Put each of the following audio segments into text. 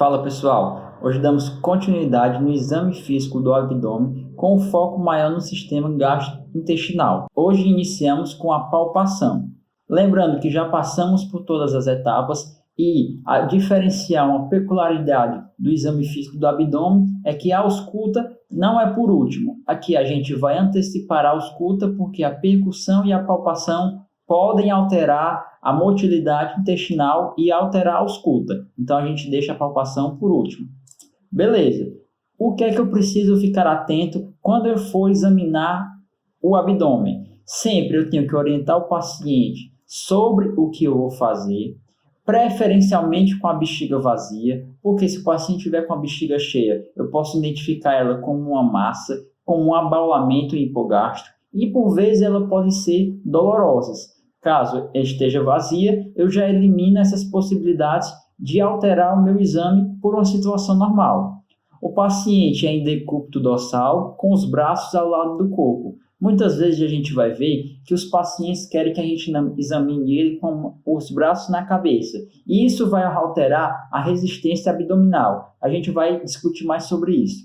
Fala pessoal, hoje damos continuidade no exame físico do abdômen com foco maior no sistema gastrointestinal. Hoje iniciamos com a palpação. Lembrando que já passamos por todas as etapas e a diferenciar uma peculiaridade do exame físico do abdômen é que a ausculta não é por último. Aqui a gente vai antecipar a ausculta porque a percussão e a palpação podem alterar a motilidade intestinal e alterar a ausculta. Então, a gente deixa a palpação por último. Beleza. O que é que eu preciso ficar atento quando eu for examinar o abdômen? Sempre eu tenho que orientar o paciente sobre o que eu vou fazer, preferencialmente com a bexiga vazia, porque se o paciente tiver com a bexiga cheia, eu posso identificar ela como uma massa, como um abaulamento hipogástrico, e por vezes elas podem ser dolorosas. Caso esteja vazia, eu já elimino essas possibilidades de alterar o meu exame por uma situação normal. O paciente é em decúbito dorsal, com os braços ao lado do corpo. Muitas vezes a gente vai ver que os pacientes querem que a gente examine ele com os braços na cabeça. E isso vai alterar a resistência abdominal. A gente vai discutir mais sobre isso.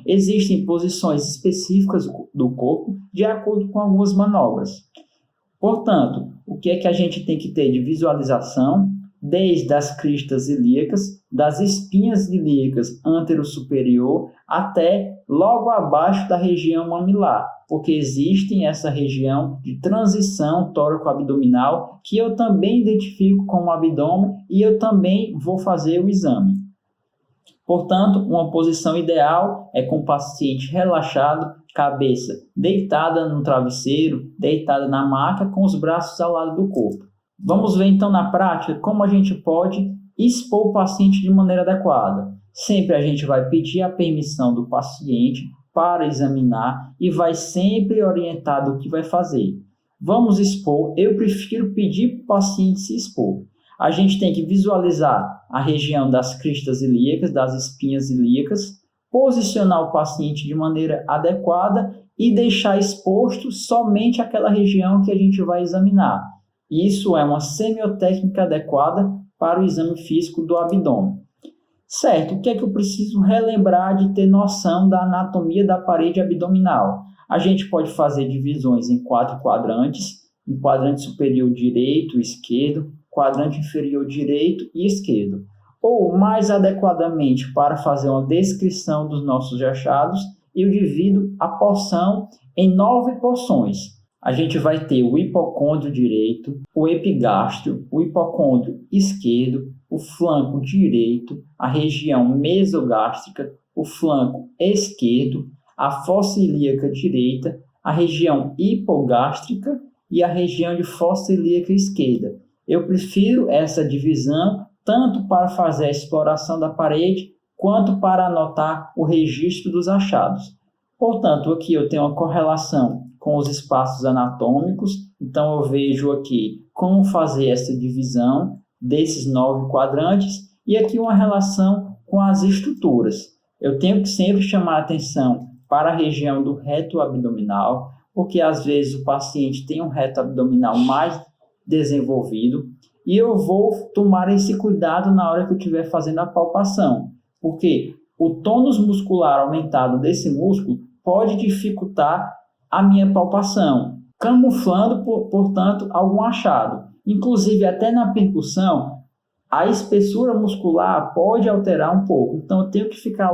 Existem posições específicas do corpo de acordo com algumas manobras. Portanto, o que é que a gente tem que ter de visualização? Desde as cristas ilíacas, das espinhas ilíacas antero-superior até logo abaixo da região mamilar, porque existem essa região de transição tóraco-abdominal que eu também identifico como abdômen e eu também vou fazer o exame. Portanto, uma posição ideal é com o paciente relaxado, cabeça deitada no travesseiro, deitada na maca, com os braços ao lado do corpo. Vamos ver então na prática como a gente pode expor o paciente de maneira adequada. Sempre a gente vai pedir a permissão do paciente para examinar e vai sempre orientar do que vai fazer. Vamos expor, eu prefiro pedir para o paciente se expor. A gente tem que visualizar a região das cristas ilíacas, das espinhas ilíacas, posicionar o paciente de maneira adequada e deixar exposto somente aquela região que a gente vai examinar. Isso é uma semiotécnica adequada para o exame físico do abdômen. Certo, o que é que eu preciso relembrar de ter noção da anatomia da parede abdominal? A gente pode fazer divisões em 4 quadrantes, em quadrante superior direito, esquerdo, quadrante inferior direito e esquerdo. Ou, mais adequadamente, para fazer uma descrição dos nossos achados, eu divido a porção em 9 porções. A gente vai ter o hipocôndrio direito, o epigástrio, o hipocôndrio esquerdo, o flanco direito, a região mesogástrica, o flanco esquerdo, a fossa ilíaca direita, a região hipogástrica e a região de fossa ilíaca esquerda. Eu prefiro essa divisão tanto para fazer a exploração da parede, quanto para anotar o registro dos achados. Portanto, aqui eu tenho uma correlação com os espaços anatômicos, então eu vejo aqui como fazer essa divisão desses 9 quadrantes, e aqui uma relação com as estruturas. Eu tenho que sempre chamar a atenção para a região do reto abdominal, porque às vezes o paciente tem um reto abdominal mais desenvolvido, e eu vou tomar esse cuidado na hora que eu estiver fazendo a palpação, porque o tônus muscular aumentado desse músculo pode dificultar a minha palpação, camuflando, portanto, algum achado. Inclusive, até na percussão, a espessura muscular pode alterar um pouco, então eu tenho que ficar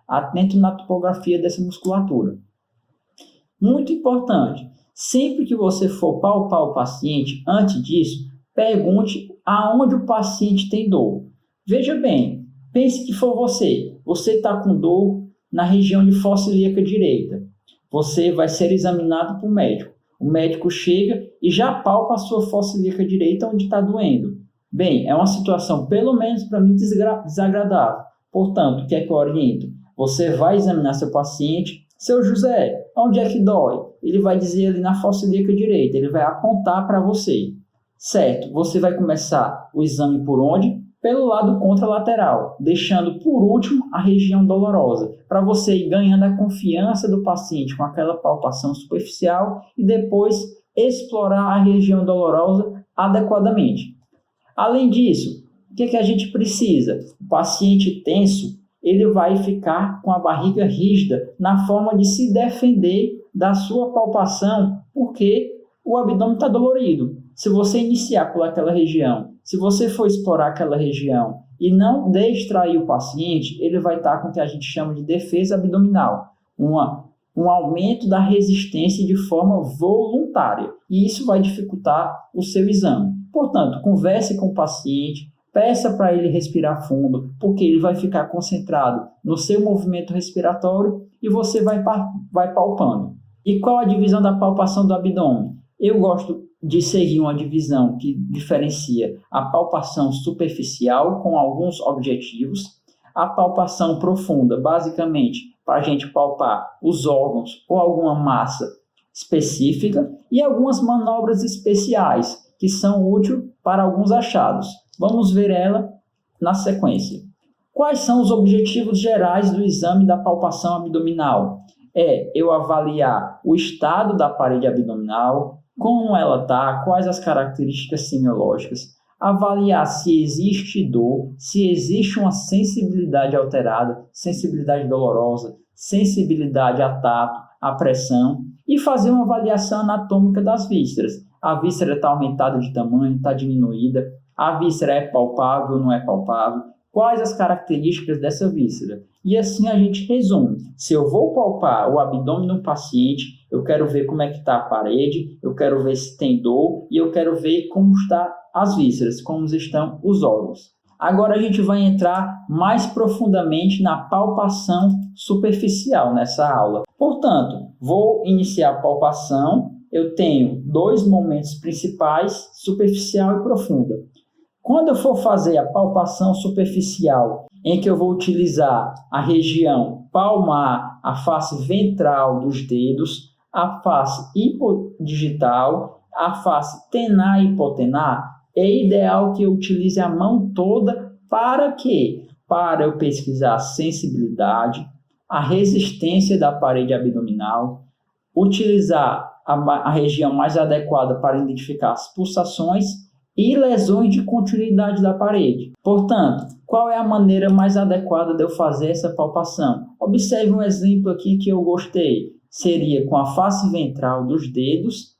atento na topografia dessa musculatura. Muito importante, sempre que você for palpar o paciente, antes disso, pergunte aonde o paciente tem dor. Veja bem, pense que for você está com dor na região de fossa ilíaca direita. Você vai ser examinado por médico. O médico chega e já palpa a sua fossa ilíaca direita onde está doendo. Bem, é uma situação, pelo menos para mim, desagradável. Portanto, o que é que eu oriento? Você vai examinar seu paciente. Seu José, onde é que dói? Ele vai dizer ali na fossa ilíaca direita, ele vai apontar para você. Certo, você vai começar o exame por onde? Pelo lado contralateral, deixando por último a região dolorosa, para você ir ganhando a confiança do paciente com aquela palpação superficial e depois explorar a região dolorosa adequadamente. Além disso, o que a gente precisa? O paciente tenso, ele vai ficar com a barriga rígida na forma de se defender da sua palpação, porque o abdômen está dolorido. Se você iniciar por aquela região, se você for explorar aquela região e não distrair o paciente, ele vai estar com o que a gente chama de defesa abdominal, um aumento da resistência de forma voluntária, e isso vai dificultar o seu exame. Portanto, converse com o paciente, peça para ele respirar fundo, porque ele vai ficar concentrado no seu movimento respiratório e você vai palpando. E qual a divisão da palpação do abdômen? Eu gosto de seguir uma divisão que diferencia a palpação superficial com alguns objetivos, a palpação profunda, basicamente, para a gente palpar os órgãos ou alguma massa específica, e algumas manobras especiais que são úteis para alguns achados. Vamos ver ela na sequência. Quais são os objetivos gerais do exame da palpação abdominal? Eu avaliar o estado da parede abdominal, como ela está, quais as características semiológicas, avaliar se existe dor, se existe uma sensibilidade alterada, sensibilidade dolorosa, sensibilidade a tato, a pressão, e fazer uma avaliação anatômica das vísceras. A víscera está aumentada de tamanho, está diminuída, a víscera é palpável ou não é palpável, quais as características dessa víscera. E assim a gente resume. Se eu vou palpar o abdômen do paciente, eu quero ver como é que está a parede, eu quero ver se tem dor e eu quero ver como estão as vísceras, como estão os órgãos. Agora a gente vai entrar mais profundamente na palpação superficial nessa aula. Portanto, vou iniciar a palpação. Eu tenho dois momentos principais, superficial e profunda. Quando eu for fazer a palpação superficial, em que eu vou utilizar a região palmar, a face ventral dos dedos, a face hipodigital, a face tenar e hipotenar, é ideal que eu utilize a mão toda. Para quê? Para eu pesquisar a sensibilidade, a resistência da parede abdominal, utilizar a região mais adequada para identificar as pulsações e lesões de continuidade da parede. Portanto, qual é a maneira mais adequada de eu fazer essa palpação? Observe um exemplo aqui que eu gostei. Seria com a face ventral dos dedos,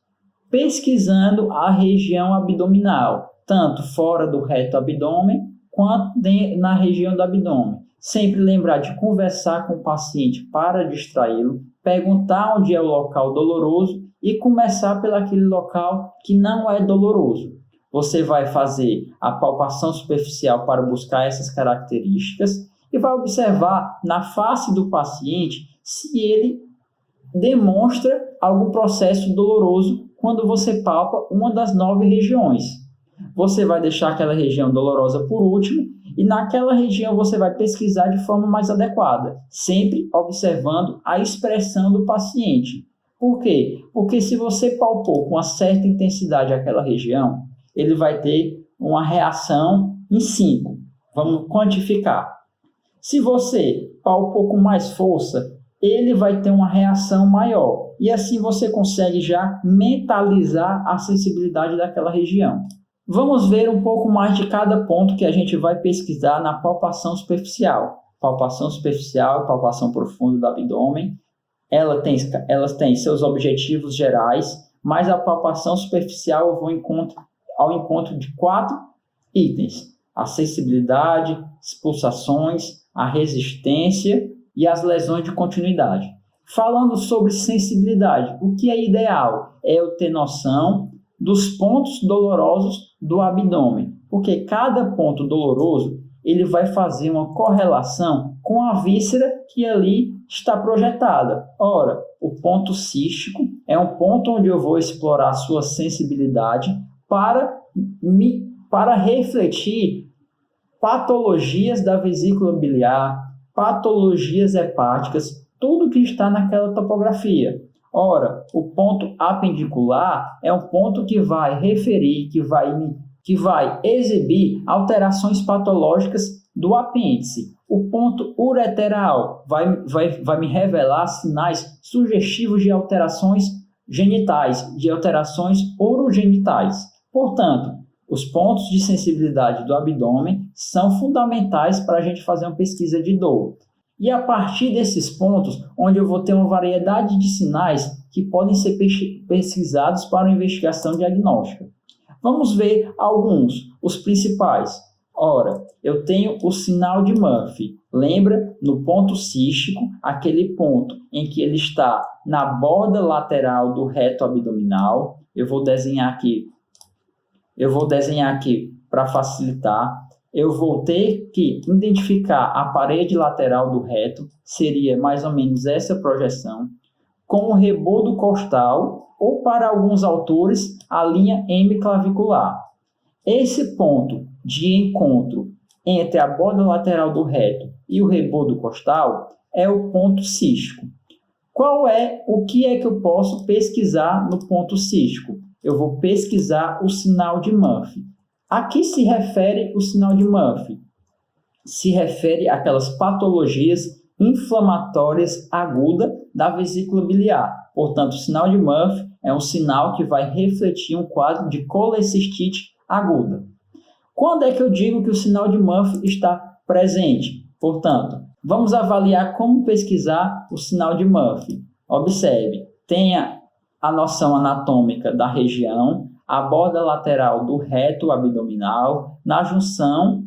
pesquisando a região abdominal, tanto fora do reto abdômen, quanto na região do abdômen. Sempre lembrar de conversar com o paciente para distraí-lo, perguntar onde é o local doloroso e começar pelaquele local que não é doloroso. Você vai fazer a palpação superficial para buscar essas características e vai observar na face do paciente se ele demonstra algum processo doloroso quando você palpa uma das 9 regiões. Você vai deixar aquela região dolorosa por último e naquela região você vai pesquisar de forma mais adequada, sempre observando a expressão do paciente. Por quê? Porque se você palpou com uma certa intensidade aquela região, ele vai ter uma reação em 5. Vamos quantificar. Se você palpou com mais força, ele vai ter uma reação maior. E assim você consegue já mentalizar a sensibilidade daquela região. Vamos ver um pouco mais de cada ponto que a gente vai pesquisar na palpação superficial. Palpação superficial e palpação profunda do abdômen. Elas têm seus objetivos gerais, mas a palpação superficial eu vou ao encontro de 4 itens: a sensibilidade, as pulsações, a resistência e as lesões de continuidade. Falando sobre sensibilidade, o que é ideal é eu ter noção dos pontos dolorosos do abdômen, porque cada ponto doloroso ele vai fazer uma correlação com a víscera que ali está projetada. Ora, o ponto cístico é um ponto onde eu vou explorar a sua sensibilidade para refletir patologias da vesícula biliar, patologias hepáticas, tudo que está naquela topografia. Ora, o ponto apendicular é um ponto que vai referir, que vai exibir alterações patológicas do apêndice. O ponto ureteral vai me revelar sinais sugestivos de alterações genitais, de alterações urogenitais. Portanto, Os pontos de sensibilidade do abdômen são fundamentais para a gente fazer uma pesquisa de dor. E a partir desses pontos, onde eu vou ter uma variedade de sinais que podem ser pesquisados para uma investigação diagnóstica. Vamos ver alguns, os principais. Ora, eu tenho o sinal de Murphy. Lembra, no ponto cístico, aquele ponto em que ele está na borda lateral do reto abdominal. Eu vou desenhar aqui para facilitar. Eu vou ter que identificar a parede lateral do reto, seria mais ou menos essa projeção, com o rebodo costal, ou para alguns autores, a linha hemiclavicular. Esse ponto de encontro entre a borda lateral do reto e o rebodo costal é o ponto cístico. O que é que eu posso pesquisar no ponto cístico? Eu vou pesquisar o sinal de Murphy. A que se refere o sinal de Murphy? Se refere àquelas patologias inflamatórias agudas da vesícula biliar. Portanto, o sinal de Murphy é um sinal que vai refletir um quadro de colecistite aguda. Quando é que eu digo que o sinal de Murphy está presente? Portanto, vamos avaliar como pesquisar o sinal de Murphy. Observe, tenha a noção anatômica da região, a borda lateral do reto abdominal, na junção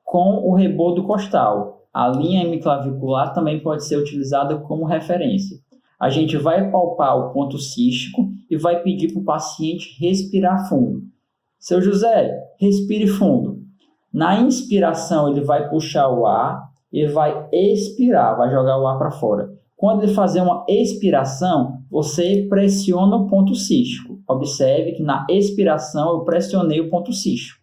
com o rebodo costal. A linha hemiclavicular também pode ser utilizada como referência. A gente vai palpar o ponto cístico e vai pedir para o paciente respirar fundo. Seu José, respire fundo. Na inspiração, ele vai puxar o ar e vai expirar, vai jogar o ar para fora. Quando ele fazer uma expiração, você pressiona o ponto cístico. Observe que na expiração eu pressionei o ponto cístico.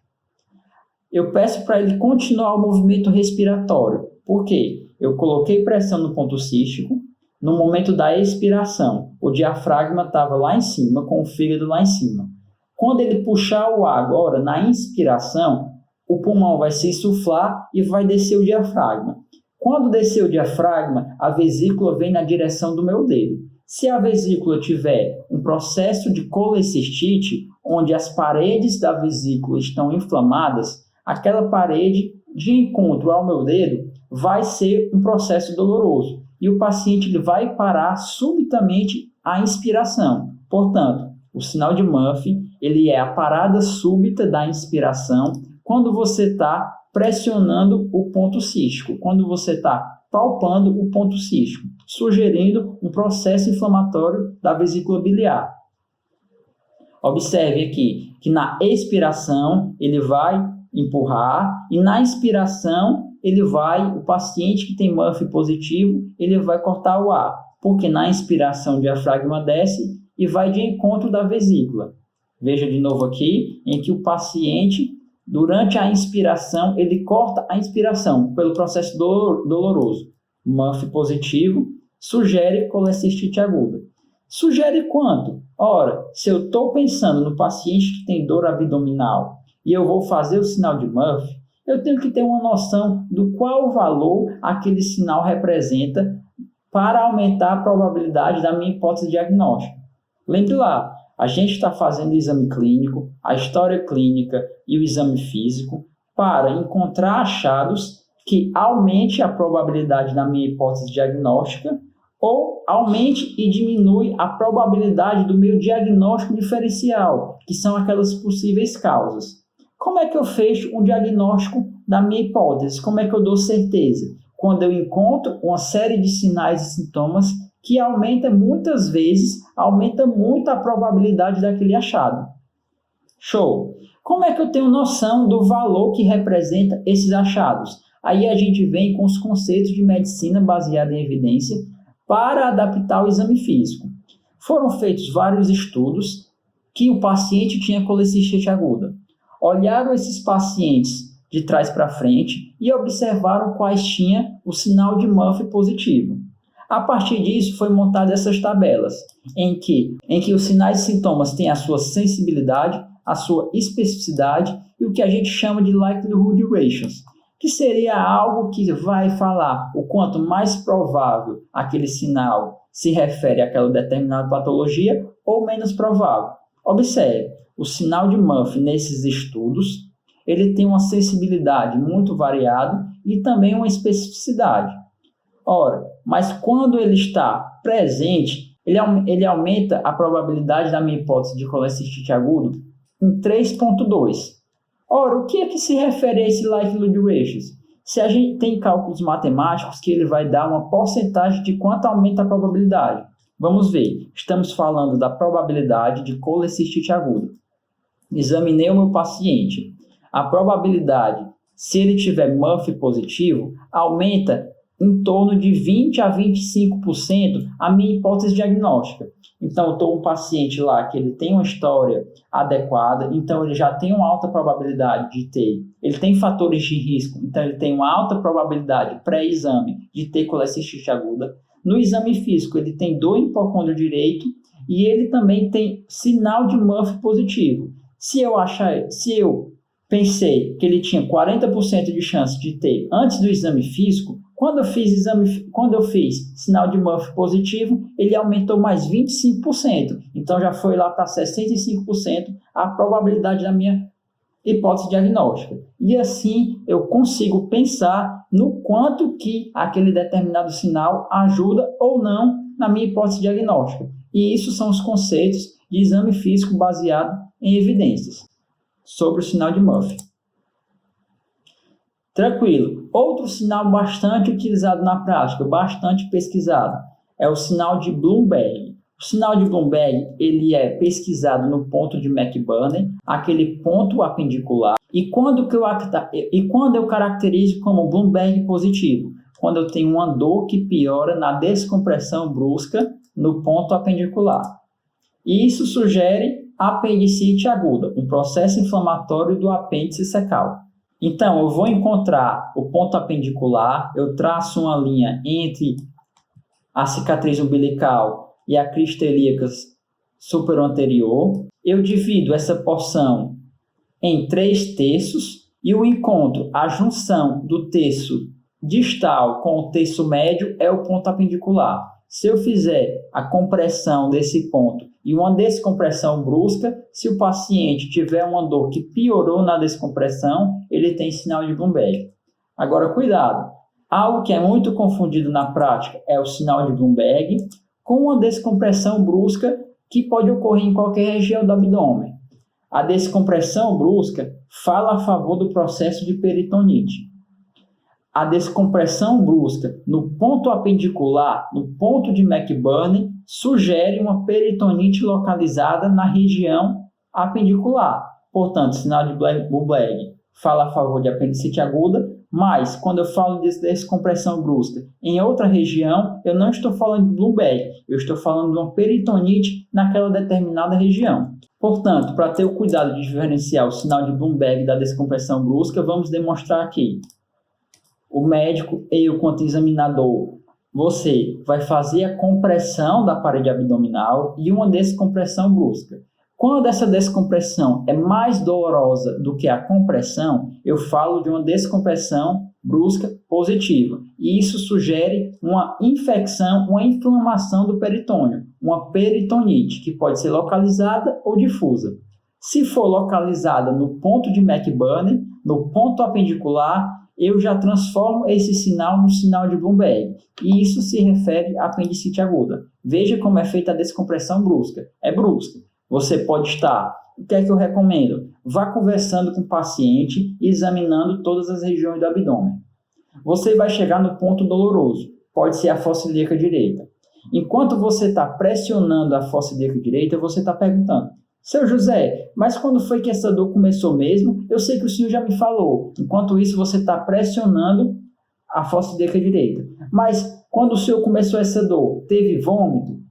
Eu peço para ele continuar o movimento respiratório. Por quê? Eu coloquei pressão no ponto cístico. No momento da expiração, o diafragma estava lá em cima, com o fígado lá em cima. Quando ele puxar o ar agora, na inspiração, o pulmão vai se insuflar e vai descer o diafragma. Quando descer o diafragma, a vesícula vem na direção do meu dedo. Se a vesícula tiver um processo de colecistite, onde as paredes da vesícula estão inflamadas, aquela parede de encontro ao meu dedo vai ser um processo doloroso. E o paciente ele vai parar subitamente a inspiração. Portanto, o sinal de Murphy ele é a parada súbita da inspiração quando você está pressionando o ponto cístico, quando você está palpando o ponto cístico, sugerindo um processo inflamatório da vesícula biliar. Observe aqui que na expiração ele vai empurrar e na inspiração o paciente que tem Murphy positivo, ele vai cortar o ar, porque na inspiração o diafragma desce e vai de encontro da vesícula. Veja de novo aqui, em que o paciente, durante a inspiração, ele corta a inspiração pelo processo doloroso. Murphy positivo sugere colecistite aguda. Sugere quanto? Ora, se eu estou pensando no paciente que tem dor abdominal e eu vou fazer o sinal de Murphy, eu tenho que ter uma noção do qual valor aquele sinal representa para aumentar a probabilidade da minha hipótese diagnóstica. Lembre lá, a gente está fazendo o exame clínico, a história clínica e o exame físico para encontrar achados que aumente a probabilidade da minha hipótese diagnóstica ou aumente e diminui a probabilidade do meu diagnóstico diferencial, que são aquelas possíveis causas. Como é que eu fecho um diagnóstico da minha hipótese? Como é que eu dou certeza? Quando eu encontro uma série de sinais e sintomas que muitas vezes aumenta muito a probabilidade daquele achado. Show! Como é que eu tenho noção do valor que representa esses achados? Aí a gente vem com os conceitos de medicina baseada em evidência para adaptar o exame físico. Foram feitos vários estudos que o paciente tinha colecistite aguda. Olharam esses pacientes de trás para frente e observaram quais tinham o sinal de Murphy positivo. A partir disso, foi montada essas tabelas, em que os sinais e sintomas têm a sua sensibilidade, a sua especificidade e o que a gente chama de likelihood ratios, que seria algo que vai falar o quanto mais provável aquele sinal se refere àquela determinada patologia ou menos provável. Observe, o sinal de Murphy nesses estudos, ele tem uma sensibilidade muito variada e também uma especificidade. Ora, mas quando ele está presente, ele aumenta a probabilidade da minha hipótese de colecistite aguda em 3,2. Ora, o que é que se refere a esse likelihood ratios? Se a gente tem cálculos matemáticos que ele vai dar uma porcentagem de quanto aumenta a probabilidade. Vamos ver, estamos falando da probabilidade de colecistite aguda. Examinei o meu paciente. A probabilidade, se ele tiver Murphy positivo, aumenta em torno de 20 a 25% a minha hipótese diagnóstica. Então, eu estou com um paciente lá que ele tem uma história adequada, então ele já tem uma alta probabilidade de ter. Ele tem fatores de risco, então ele tem uma alta probabilidade pré-exame de ter colecistite aguda. No exame físico, ele tem dor em hipocôndrio direito e ele também tem sinal de Murphy positivo. Se eu pensei que ele tinha 40% de chance de ter antes do exame físico, quando eu fiz sinal de Murphy positivo, ele aumentou mais 25%. Então, já foi lá para 65% a probabilidade da minha hipótese diagnóstica. E assim, eu consigo pensar no quanto que aquele determinado sinal ajuda ou não na minha hipótese diagnóstica. E isso são os conceitos de exame físico baseado em evidências sobre o sinal de Murphy. Tranquilo. Outro sinal bastante utilizado na prática, bastante pesquisado, é o sinal de Bloomberg. O sinal de Bloomberg, ele é pesquisado no ponto de McBurney, aquele ponto apendicular. E quando eu caracterizo como Bloomberg positivo? Quando eu tenho uma dor que piora na descompressão brusca no ponto apendicular. E isso sugere apendicite aguda, um processo inflamatório do apêndice secal. Então, eu vou encontrar o ponto apendicular, eu traço uma linha entre a cicatriz umbilical e a crista ilíaca superanterior. Eu divido essa porção em 3/3 e eu encontro a junção do terço distal com o terço médio é o ponto apendicular. Se eu fizer a compressão desse ponto e uma descompressão brusca, se o paciente tiver uma dor que piorou na descompressão, ele tem sinal de Bloomberg. Agora, cuidado! Algo que é muito confundido na prática é o sinal de Bloomberg com uma descompressão brusca que pode ocorrer em qualquer região do abdômen. A descompressão brusca fala a favor do processo de peritonite. A descompressão brusca no ponto apendicular, no ponto de McBurney, sugere uma peritonite localizada na região apendicular. Portanto, sinal de Bloomberg fala a favor de apendicite aguda, mas quando eu falo de descompressão brusca em outra região, eu não estou falando de Bloomberg, eu estou falando de uma peritonite naquela determinada região. Portanto, para ter o cuidado de diferenciar o sinal de Bloomberg da descompressão brusca, vamos demonstrar aqui. O médico, eu quanto examinador, você vai fazer a compressão da parede abdominal e uma descompressão brusca. Quando essa descompressão é mais dolorosa do que a compressão, eu falo de uma descompressão brusca positiva. E isso sugere uma infecção, uma inflamação do peritônio, uma peritonite, que pode ser localizada ou difusa. Se for localizada no ponto de McBurney, no ponto apendicular, eu já transformo esse sinal no sinal de Bloomberg. E isso se refere à apendicite aguda. Veja como é feita a descompressão brusca. É brusca. Você pode estar... O que é que eu recomendo? Vá conversando com o paciente e examinando todas as regiões do abdômen. Você vai chegar no ponto doloroso. Pode ser a fossa ilíaca direita. Enquanto você está pressionando a fossa ilíaca direita, você está perguntando: seu José, mas quando foi que essa dor começou mesmo? Eu sei que o senhor já me falou. Enquanto isso, você está pressionando a fossa ilíaca direita. Mas quando o senhor começou essa dor, teve vômito?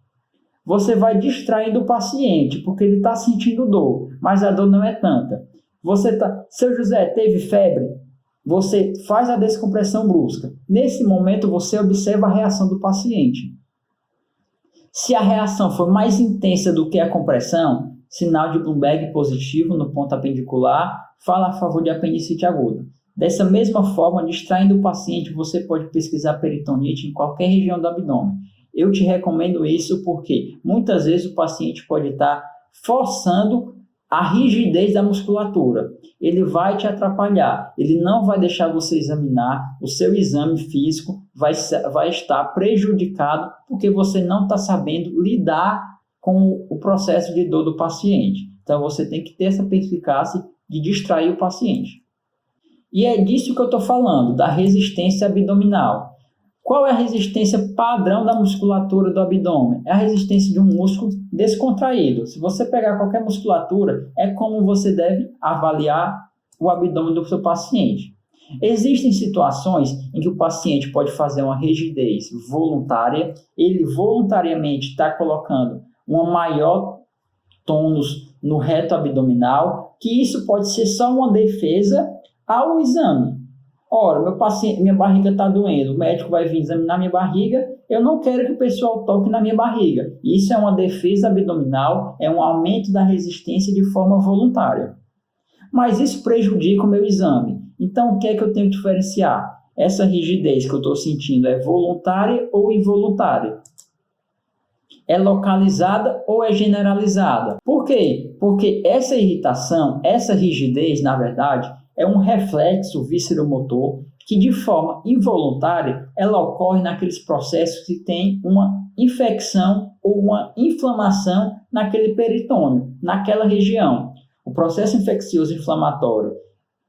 Você vai distraindo o paciente, porque ele está sentindo dor, mas a dor não é tanta. Seu José, teve febre? Você faz a descompressão brusca. Nesse momento, você observa a reação do paciente. Se a reação for mais intensa do que a compressão, sinal de Bloomberg positivo no ponto apendicular, fala a favor de apendicite aguda. Dessa mesma forma, distraindo o paciente, você pode pesquisar peritonite em qualquer região do abdômen. Eu te recomendo isso porque muitas vezes o paciente pode estar forçando a rigidez da musculatura. Ele vai te atrapalhar, ele não vai deixar você examinar, o seu exame físico vai estar prejudicado porque você não está sabendo lidar com o processo de dor do paciente. Então, você tem que ter essa perspicácia de distrair o paciente. E é disso que eu estou falando, da resistência abdominal. Qual é a resistência padrão da musculatura do abdômen? É a resistência de um músculo descontraído. Se você pegar qualquer musculatura, é como você deve avaliar o abdômen do seu paciente. Existem situações em que o paciente pode fazer uma rigidez voluntária, ele voluntariamente está colocando uma maior tônus no reto abdominal, que isso pode ser só uma defesa ao exame. Ora, meu paciente, minha barriga está doendo, o médico vai vir examinar minha barriga, eu não quero que o pessoal toque na minha barriga. Isso é uma defesa abdominal, é um aumento da resistência de forma voluntária. Mas isso prejudica o meu exame. Então, o que é que eu tenho que diferenciar? Essa rigidez que eu estou sentindo é voluntária ou involuntária? É localizada ou é generalizada? Por quê? Porque essa irritação, essa rigidez, na verdade, é um reflexo visceromotor que, de forma involuntária, ela ocorre naqueles processos que tem uma infecção ou uma inflamação naquele peritônio, naquela região. O processo infeccioso inflamatório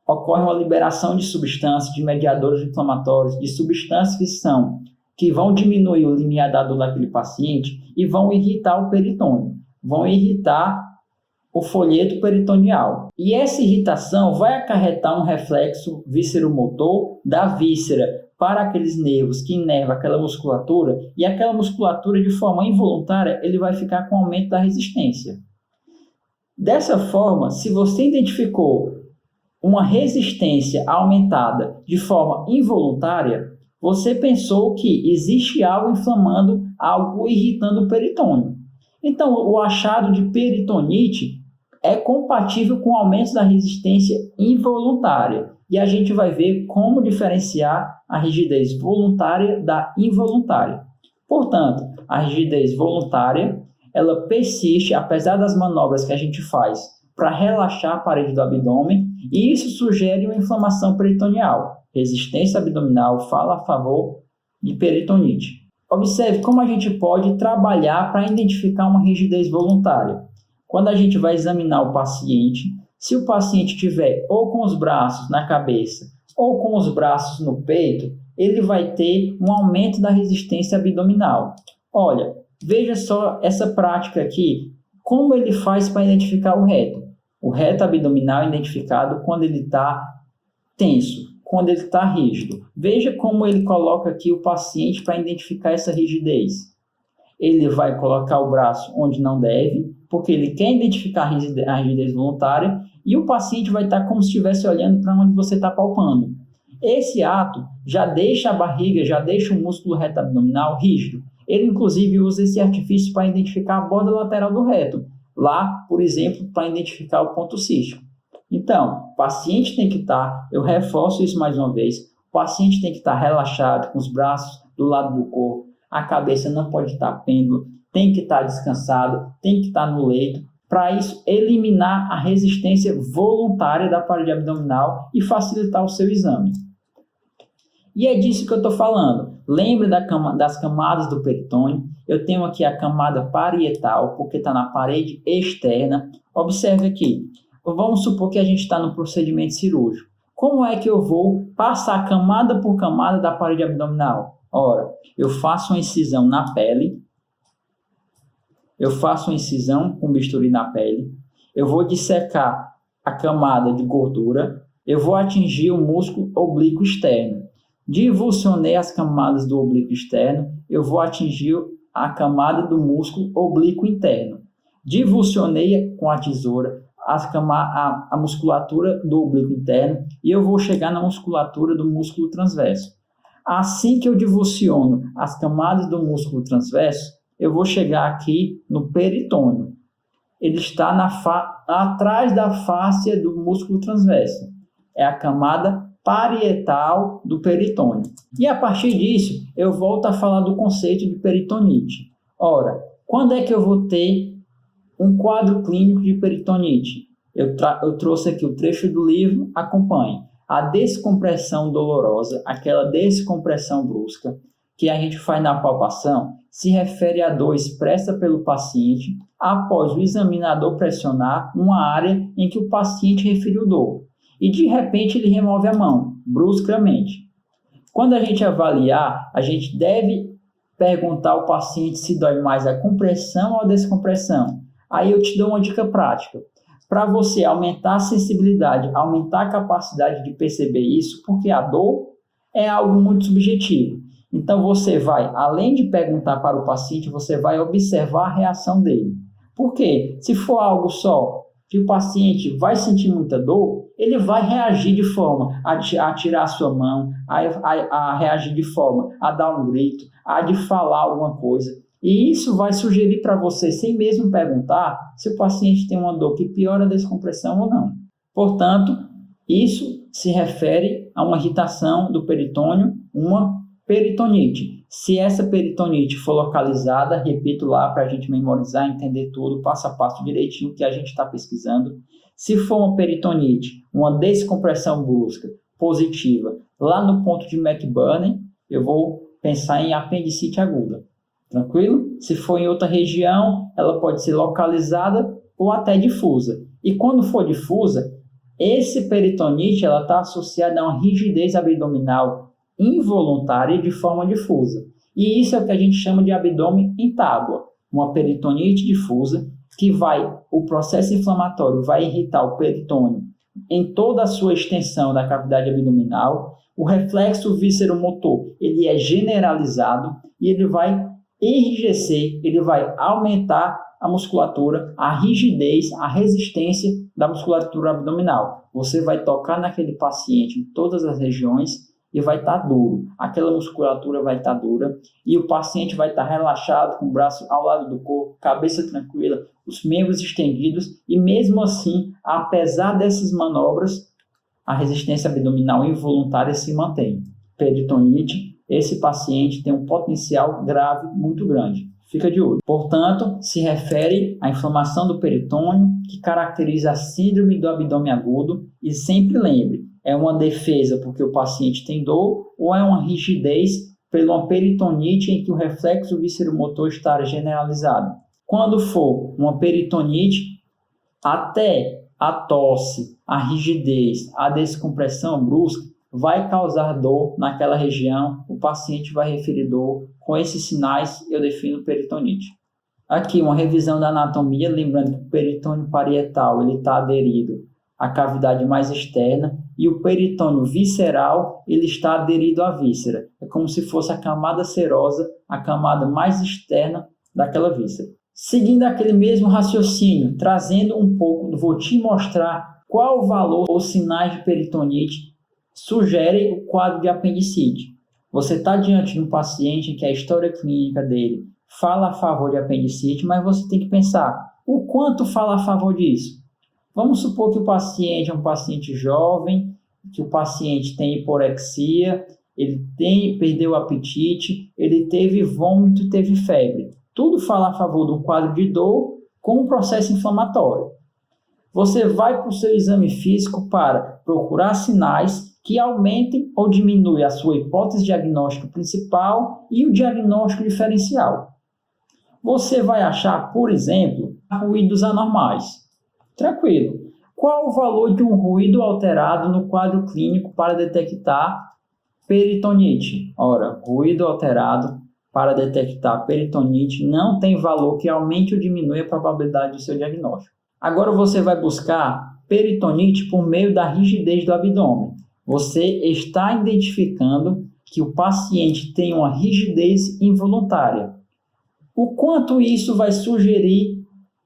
ocorre uma liberação de substâncias, de mediadores inflamatórios, de substâncias que vão diminuir o limiar da dor daquele paciente e vão irritar o peritônio, vão irritar o folheto peritoneal. E essa irritação vai acarretar um reflexo visceromotor da víscera para aqueles nervos que inervam aquela musculatura, e aquela musculatura, de forma involuntária, ele vai ficar com aumento da resistência. Dessa forma, se você identificou uma resistência aumentada de forma involuntária, você pensou que existe algo inflamando, algo irritando o peritônio. Então, o achado de peritonite é compatível com o aumento da resistência involuntária. E a gente vai ver como diferenciar a rigidez voluntária da involuntária. Portanto, a rigidez voluntária, ela persiste, apesar das manobras que a gente faz para relaxar a parede do abdômen, e isso sugere uma inflamação peritoneal. Resistência abdominal fala a favor de peritonite. Observe como a gente pode trabalhar para identificar uma rigidez voluntária. Quando a gente vai examinar o paciente, se o paciente tiver ou com os braços na cabeça ou com os braços no peito, ele vai ter um aumento da resistência abdominal. Olha, veja só essa prática aqui, como ele faz para identificar o reto. O reto abdominal é identificado quando ele está tenso, quando ele está rígido. Veja como ele coloca aqui o paciente para identificar essa rigidez. Ele vai colocar o braço onde não deve, porque ele quer identificar a rigidez voluntária, e o paciente vai estar como se estivesse olhando para onde você está palpando. Esse ato já deixa a barriga, já deixa o músculo reto abdominal rígido. Ele, inclusive, usa esse artifício para identificar a borda lateral do reto. Lá, por exemplo, para identificar o ponto cístico. Então, o paciente tem que estar, eu reforço isso mais uma vez, o paciente tem que estar relaxado, com os braços do lado do corpo, a cabeça não pode estar pêndulo, tem que estar descansado, tem que estar no leito, para isso eliminar a resistência voluntária da parede abdominal e facilitar o seu exame. E é disso que eu estou falando. Lembre das camadas do peritônio. Eu tenho aqui a camada parietal, porque está na parede externa. Observe aqui. Vamos supor que a gente está no procedimento cirúrgico. Como é que eu vou passar camada por camada da parede abdominal? Ora, eu faço uma incisão na pele. Eu faço uma incisão com bisturi na pele. Eu vou dissecar a camada de gordura. Eu vou atingir o músculo oblíquo externo. Divulsionei as camadas do oblíquo externo, eu vou atingir a camada do músculo oblíquo interno. Divulsionei com a tesoura a musculatura do oblíquo interno e eu vou chegar na musculatura do músculo transverso. Assim que eu divulsiono as camadas do músculo transverso, eu vou chegar aqui no peritônio. Ele está atrás da fáscia do músculo transverso. É a camada parietal do peritônio. E a partir disso, eu volto a falar do conceito de peritonite. Ora, quando é que eu vou ter um quadro clínico de peritonite? Eu trouxe aqui o trecho do livro, acompanhe. A descompressão dolorosa, aquela descompressão brusca, que a gente faz na palpação, se refere à dor expressa pelo paciente após o examinador pressionar uma área em que o paciente referiu dor. E de repente ele remove a mão, bruscamente. Quando a gente avaliar, a gente deve perguntar ao paciente se dói mais a compressão ou a descompressão. Aí eu te dou uma dica prática. Para você aumentar a sensibilidade, aumentar a capacidade de perceber isso, porque a dor é algo muito subjetivo. Então você vai, além de perguntar para o paciente, você vai observar a reação dele. Por quê? Se for algo só que o paciente vai sentir muita dor, ele vai reagir de forma a tirar a sua mão, a reagir de forma a dar um grito, a de falar alguma coisa. E isso vai sugerir para você, sem mesmo perguntar, se o paciente tem uma dor que piora a descompressão ou não. Portanto, isso se refere a uma irritação do peritônio, uma peritonite. Se essa peritonite for localizada, repito lá para a gente memorizar, entender tudo, passo a passo direitinho que a gente está pesquisando. Se for uma peritonite, uma descompressão brusca positiva, lá no ponto de McBurney, eu vou pensar em apendicite aguda. Tranquilo? Se for em outra região, ela pode ser localizada ou até difusa. E quando for difusa, esse peritonite está associada a uma rigidez abdominal involuntária de forma difusa. E isso é o que a gente chama de abdômen em tábua. Uma peritonite difusa que o processo inflamatório vai irritar o peritônio em toda a sua extensão da cavidade abdominal. O reflexo vísceromotor, ele é generalizado e ele vai enrijecer, ele vai aumentar a musculatura, a rigidez, a resistência da musculatura abdominal. Você vai tocar naquele paciente em todas as regiões e vai estar duro. Aquela musculatura vai estar dura e o paciente vai estar relaxado, com o braço ao lado do corpo, cabeça tranquila, os membros estendidos e mesmo assim, apesar dessas manobras, a resistência abdominal involuntária se mantém. Peritonite, esse paciente tem um potencial grave muito grande. Fica de olho. Portanto, se refere à inflamação do peritônio, que caracteriza a síndrome do abdômen agudo. E sempre lembre, é uma defesa porque o paciente tem dor ou é uma rigidez pela uma peritonite em que o reflexo vísceromotor está generalizado. Quando for uma peritonite, até a tosse, a rigidez, a descompressão brusca, vai causar dor naquela região, o paciente vai referir dor. Com esses sinais, eu defino peritonite. Aqui, uma revisão da anatomia, lembrando que o peritônio parietal está aderido à cavidade mais externa e o peritônio visceral ele está aderido à víscera. É como se fosse a camada serosa, a camada mais externa daquela víscera. Seguindo aquele mesmo raciocínio, trazendo um pouco, vou te mostrar qual o valor ou sinais de peritonite sugerem o quadro de apendicite. Você está diante de um paciente em que a história clínica dele fala a favor de apendicite, mas você tem que pensar, o quanto fala a favor disso? Vamos supor que o paciente é um paciente jovem, que o paciente tem hiporexia, ele perdeu o apetite, ele teve vômito, teve febre. Tudo fala a favor do quadro de dor com um processo inflamatório. Você vai para o seu exame físico para procurar sinais que aumentem ou diminuem a sua hipótese diagnóstica principal e o diagnóstico diferencial. Você vai achar, por exemplo, ruídos anormais. Tranquilo. Qual o valor de um ruído alterado no quadro clínico para detectar peritonite? Ora, ruído alterado para detectar peritonite não tem valor que aumente ou diminua a probabilidade do seu diagnóstico. Agora você vai buscar peritonite por meio da rigidez do abdômen. Você está identificando que o paciente tem uma rigidez involuntária. O quanto isso vai sugerir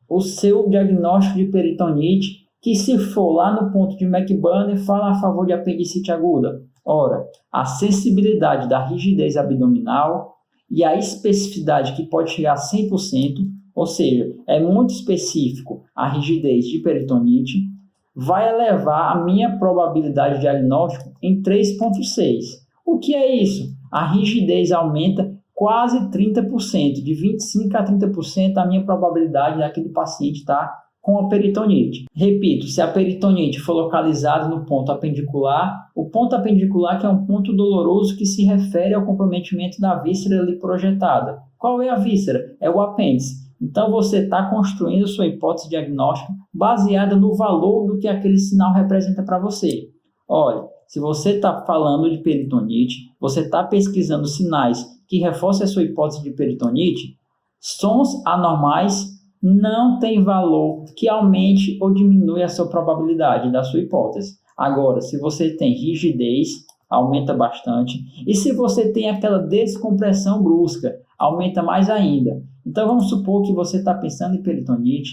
o seu diagnóstico de peritonite, que se for lá no ponto de McBurney, fala a favor de apendicite aguda? Ora, a sensibilidade da rigidez abdominal e a especificidade que pode chegar a 100%, ou seja, é muito específico a rigidez de peritonite, vai elevar a minha probabilidade de diagnóstico em 3,6. O que é isso? A rigidez aumenta quase 30%, de 25% a 30% a minha probabilidade daquele paciente estar com a peritonite. Repito, se a peritonite for localizada no ponto apendicular, o ponto apendicular que é um ponto doloroso que se refere ao comprometimento da víscera ali projetada. Qual é a víscera? É o apêndice. Então, você está construindo sua hipótese diagnóstica baseada no valor do que aquele sinal representa para você. Olha, se você está falando de peritonite, você está pesquisando sinais que reforcem a sua hipótese de peritonite, sons anormais não tem valor que aumente ou diminui a sua probabilidade da sua hipótese. Agora, se você tem rigidez, aumenta bastante. E se você tem aquela descompressão brusca, aumenta mais ainda. Então, vamos supor que você está pensando em peritonite,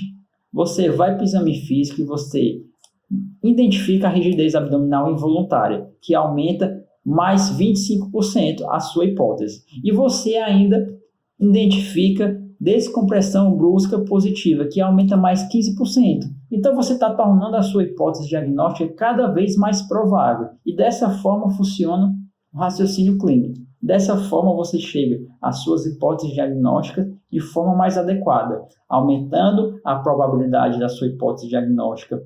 você vai para o exame físico e você identifica a rigidez abdominal involuntária, que aumenta mais 25% a sua hipótese. E você ainda identifica descompressão brusca positiva, que aumenta mais 15%. Então, você está tornando a sua hipótese diagnóstica cada vez mais provável. E dessa forma funciona o raciocínio clínico. Dessa forma, você chega às suas hipóteses diagnósticas de forma mais adequada, aumentando a probabilidade da sua hipótese diagnóstica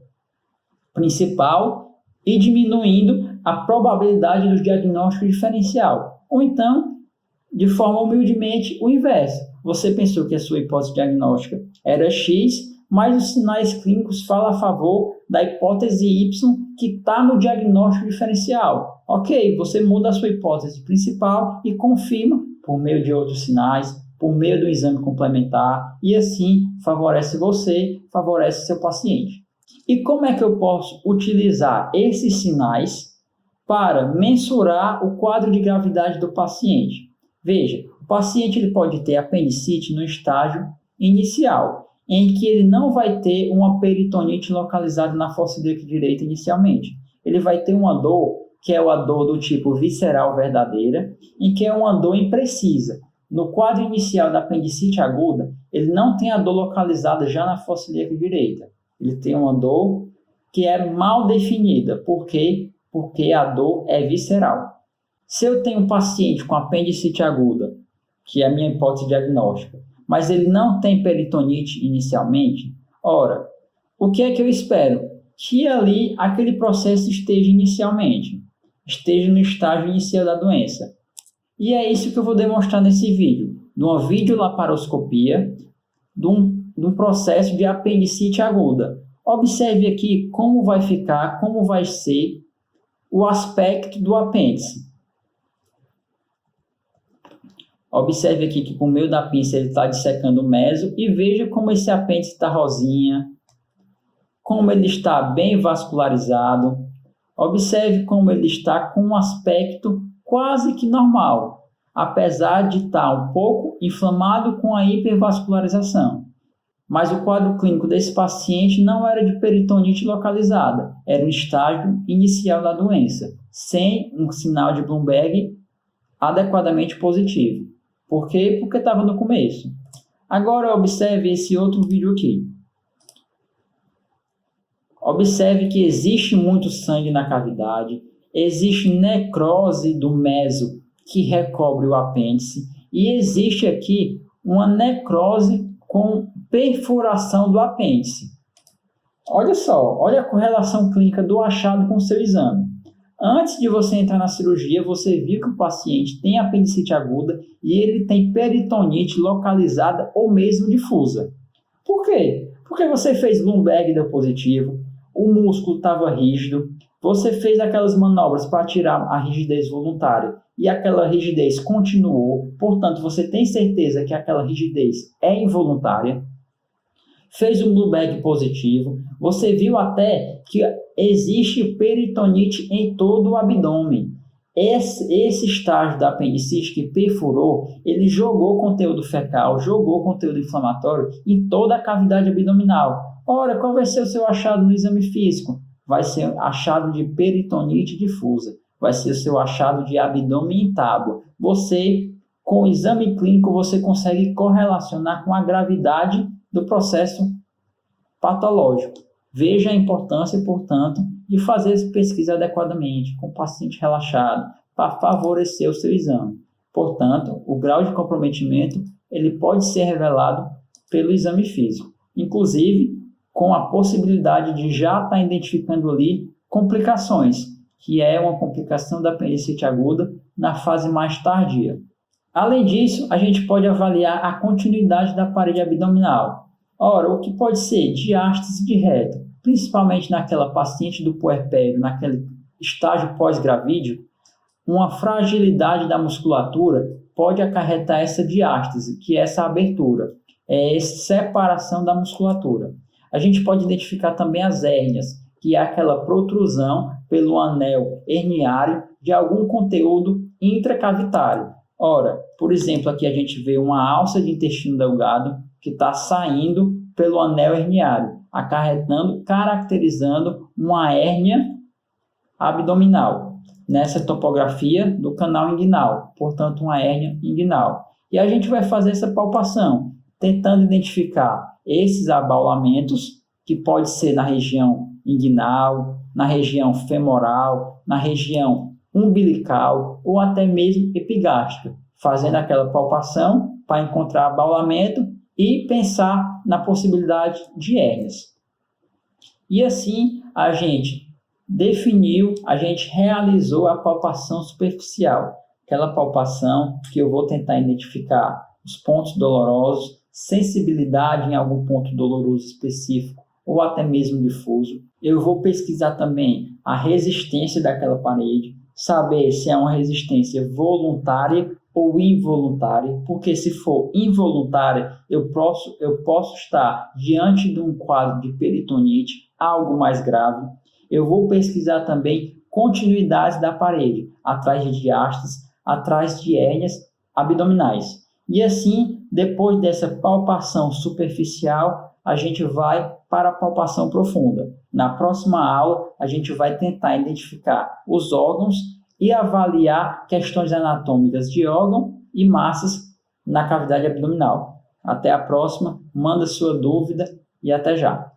principal e diminuindo a probabilidade do diagnóstico diferencial. Ou então, de forma humildemente, o inverso. Você pensou que a sua hipótese diagnóstica era X, mas os sinais clínicos falam a favor da hipótese Y que está no diagnóstico diferencial. Ok, você muda a sua hipótese principal e confirma por meio de outros sinais, por meio do exame complementar, e assim favorece você, favorece seu paciente. E como é que eu posso utilizar esses sinais para mensurar o quadro de gravidade do paciente? Veja, o paciente ele pode ter apendicite no estágio inicial, em que ele não vai ter uma peritonite localizada na fossa ilíaca direita inicialmente. Ele vai ter uma dor, que é a dor do tipo visceral verdadeira, em que é uma dor imprecisa. No quadro inicial da apendicite aguda, ele não tem a dor localizada já na fossa ilíaca direita. Ele tem uma dor que é mal definida. Por quê? Porque a dor é visceral. Se eu tenho um paciente com apendicite aguda, que é a minha hipótese diagnóstica, mas ele não tem peritonite inicialmente, ora, o que é que eu espero? Que ali aquele processo esteja inicialmente, esteja no estágio inicial da doença. E é isso que eu vou demonstrar nesse vídeo, de uma videolaparoscopia, de um processo de apendicite aguda. Observe aqui como vai ficar, como vai ser o aspecto do apêndice. Observe aqui que por meio da pinça ele está dissecando o meso e veja como esse apêndice está rosinha, como ele está bem vascularizado. Observe como ele está com um aspecto quase que normal, apesar de estar um pouco inflamado com a hipervascularização. Mas o quadro clínico desse paciente não era de peritonite localizada, era um estágio inicial da doença, sem um sinal de Bloomberg adequadamente positivo. Por quê? Porque estava no começo. Agora observe esse outro vídeo aqui. Observe que existe muito sangue na cavidade, existe necrose do meso que recobre o apêndice e existe aqui uma necrose com perfuração do apêndice. Olha só, olha a correlação clínica do achado com o seu exame. Antes de você entrar na cirurgia, você viu que o paciente tem apendicite aguda e ele tem peritonite localizada ou mesmo difusa. Por quê? Porque você fez Bloomberg deu positivo, o músculo estava rígido, você fez aquelas manobras para tirar a rigidez voluntária e aquela rigidez continuou, portanto você tem certeza que aquela rigidez é involuntária. Fez um Bloomberg positivo, você viu até que existe peritonite em todo o abdômen. Esse estágio da apendicite que perfurou, ele jogou conteúdo fecal, jogou conteúdo inflamatório em toda a cavidade abdominal. Ora, qual vai ser o seu achado no exame físico? Vai ser achado de peritonite difusa, vai ser o seu achado de abdômen em tábua. Você, com o exame clínico, você consegue correlacionar com a gravidade do processo patológico. Veja a importância, portanto, de fazer essa pesquisa adequadamente, com o paciente relaxado, para favorecer o seu exame. Portanto, o grau de comprometimento ele pode ser revelado pelo exame físico. Inclusive, com a possibilidade de já estar identificando ali complicações, que é uma complicação da apendicite aguda na fase mais tardia. Além disso, a gente pode avaliar a continuidade da parede abdominal. Ora, o que pode ser diástase de reto, principalmente naquela paciente do puerpério, naquele estágio pós-gravídeo, uma fragilidade da musculatura pode acarretar essa diástase, que é essa abertura, é essa separação da musculatura. A gente pode identificar também as hérnias, que é aquela protrusão pelo anel herniário de algum conteúdo intracavitário. Ora, por exemplo, aqui a gente vê uma alça de intestino delgado que está saindo pelo anel herniário, caracterizando uma hérnia abdominal, nessa topografia do canal inguinal, portanto uma hérnia inguinal. E a gente vai fazer essa palpação, tentando identificar esses abaulamentos, que pode ser na região inguinal, na região femoral, na região umbilical ou até mesmo epigástrica, fazendo aquela palpação para encontrar abaulamento e pensar na possibilidade de hérnias. E assim a gente definiu, a gente realizou a palpação superficial, aquela palpação que eu vou tentar identificar os pontos dolorosos, sensibilidade em algum ponto doloroso específico ou até mesmo difuso. Eu vou pesquisar também a resistência daquela parede, saber se é uma resistência voluntária ou involuntária, porque se for involuntária, eu posso estar diante de um quadro de peritonite, algo mais grave. Eu vou pesquisar também continuidade da parede, atrás de diástases, atrás de hérnias abdominais. E assim, depois dessa palpação superficial, a gente vai para a palpação profunda. Na próxima aula, a gente vai tentar identificar os órgãos e avaliar questões anatômicas de órgão e massas na cavidade abdominal. Até a próxima, manda sua dúvida e até já!